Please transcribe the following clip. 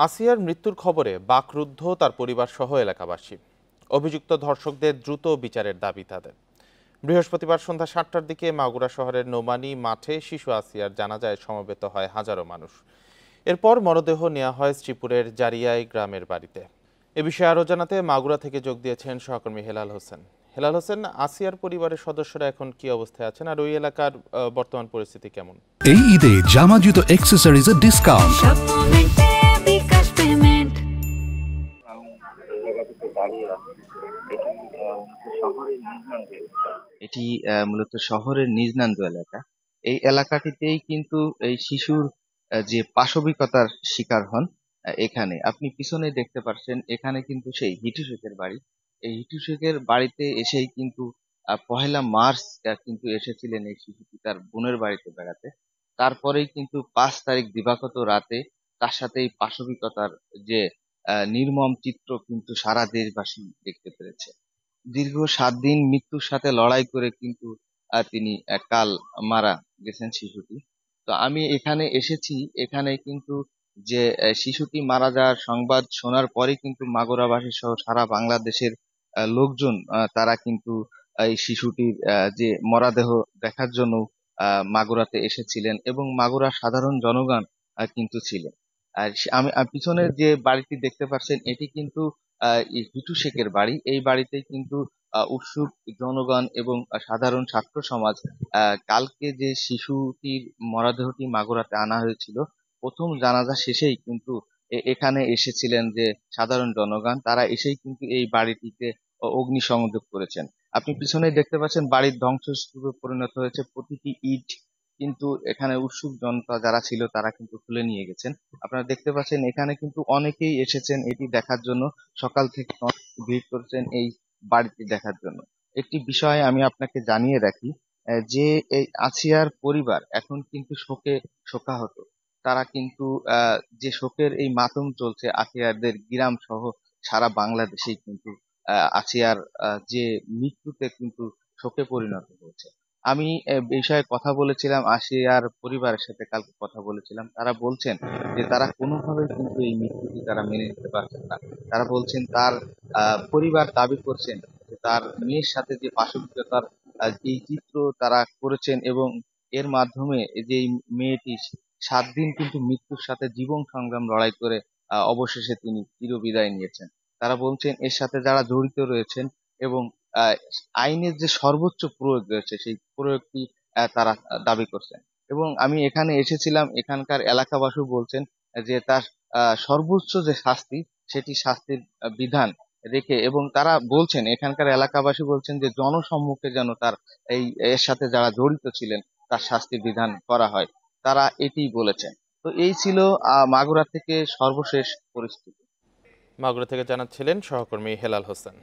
আসিয়ার মৃত্যুর খবরে বাকরুদ্ধ তার পরিবার সহ এলাকাবাসী। অভিযুক্ত ধর্ষকদের দ্রুত বিচারের দাবি তাদের। বৃহস্পতিবার সন্ধ্যা ৭টার দিকে মাগুরা শহরের নোমানী মাঠে শিশু আসিয়ার জানাজায় সমবেত হয় হাজারো মানুষ। এরপর মরদেহ নেওয়া হয় শ্রীপুরের জারিয়াই গ্রামের বাড়িতে। এ বিষয়ে আরও জানাতে মাগুরা থেকে যোগ দিয়েছেন সহকর্মী হেলাল হোসেন। হেলাল হোসেন, আসিয়ার পরিবারের সদস্যরা এখন কি অবস্থায় আছেন আর ওই এলাকার বর্তমান পরিস্থিতি কেমন? এই ঈদে জামা জুতো অ্যাক্সেসরিজের ডিসকাউন্ট। এটি মূলত শহরের নিজনান্দ এলাকা। এই এলাকাটিতেই কিন্তু এই শিশুর যে পাশবিকতার শিকার হন। এখানে আপনি পিছনে দেখতে পাচ্ছেন, এখানে কিন্তু সেই হিটু শেখের বাড়ি। এই হিটু শেখের বাড়িতে এসেই কিন্তু পহেলা মার্চ কিন্তু এসেছিলেন এই শিশুটি তার বোনের বাড়িতে বেড়াতে। তারপরেই কিন্তু 5 তারিখ দিবাগত রাতে তার সাথে এই পাশবিকতার যে নির্মম চিত্র কিন্তু সারা দেশবাসী দেখতে পেরেছে। দীর্ঘ 7 দিন মৃত্যুর সাথে লড়াই করে কিন্তু তিনি কাল মারা গেছেন শিশুটি। তো আমি এখানে এসেছি, এখানে কিন্তু যে শিশুটি মারা যাওয়ার সংবাদ শোনার পরে কিন্তু মাগুরাবাসী সহ সারা বাংলাদেশের লোকজন তারা কিন্তু এই শিশুটির যে মরাদেহ দেখার জন্য মাগুরাতে এসেছিলেন এবং মাগুরার সাধারণ জনগণ কিন্তু ছিলেন। আর আমি পিছনের যে বাড়িটি দেখতে পাচ্ছেন, এটি কিন্তু এই হিটু শেখের বাড়ি। এই বাড়িতে কিন্তু উৎসুক জনগণ এবং সাধারণ ছাত্র সমাজ কালকে যে শিশুটির মরদেহটি মাগুরাতে আনা হয়েছিল, প্রথম জানাজা শেষেই কিন্তু এখানে এসেছিলেন যে সাধারণ জনগণ, তারা এসেই কিন্তু এই বাড়িটিতে অগ্নিসংযোগ করেছেন। আপনি পিছনে দেখতে পাচ্ছেন বাড়ির ধ্বংসস্তূপে পরিণত হয়েছে প্রতিটি ইট, কিন্তু এখানে উৎসুক জনতা যারা ছিল তারা কিন্তু খুলে নিয়ে গেছেন। আপনারা দেখতে পাচ্ছেন এখানে কিন্তু অনেকেই এসেছেন এটি দেখার জন্য, সকাল থেকে ভিড় করছেন এই বাড়িটি দেখার জন্য। একটি বিষয় আমি আপনাকে জানিয়ে রাখি, যে এই আসিয়ার পরিবার এখন কিন্তু শোকে শোকাহত। তারা কিন্তু যে শোকের এই মাতম চলছে আসিয়াদের গ্রাম সহ সারা বাংলাদেশেই কিন্তু আসিয়ার যে মৃত্যুতে কিন্তু শোকে পরিণত হয়েছে। আমি বিষয়ে কথা বলেছিলাম, আসিয়ার পরিবারের সাথে কালকে কথা বলেছিলাম। তারা বলছেন যে তারা কোনোভাবে কিন্তু এই মৃত্যুটি তারা মেনে নিতে পারছেন না। তারা বলছেন তার পরিবার দাবি করছেন যে তার মেয়ের সাথে যে পাশবিকতার এই চিত্র তারা করেছেন এবং এর মাধ্যমে এই যে এই মেয়েটি 7 দিন কিন্তু মৃত্যুর সাথে জীবন সংগ্রাম লড়াই করে অবশেষে তিনি চিরবিদায় নিয়েছেন। তারা বলছেন এর সাথে যারা জড়িত রয়েছেন এবং আহ, আইনের যে সর্বোচ্চ প্রয়োগ রয়েছে সেই প্রয়োগটি তারা দাবি করছেন। এবং আমি এখানে এসেছিলাম, এখানকার এলাকাবাসী বলছেন যে তার সর্বোচ্চ যে শাস্তি সেটি শাস্তির বিধান রেখে, এবং তারা বলছেন এখানকার এলাকাবাসী বলছেন যে জনসম্মুখে যেন তার এই এর সাথে যারা জড়িত ছিলেন তার শাস্তি বিধান করা হয়। তারা এটিই বলেছেন। তো এই ছিল মাগুরা থেকে সর্বশেষ পরিস্থিতি। মাগুরা থেকে জানাচ্ছিলেন সহকর্মী হেলাল হোসেন।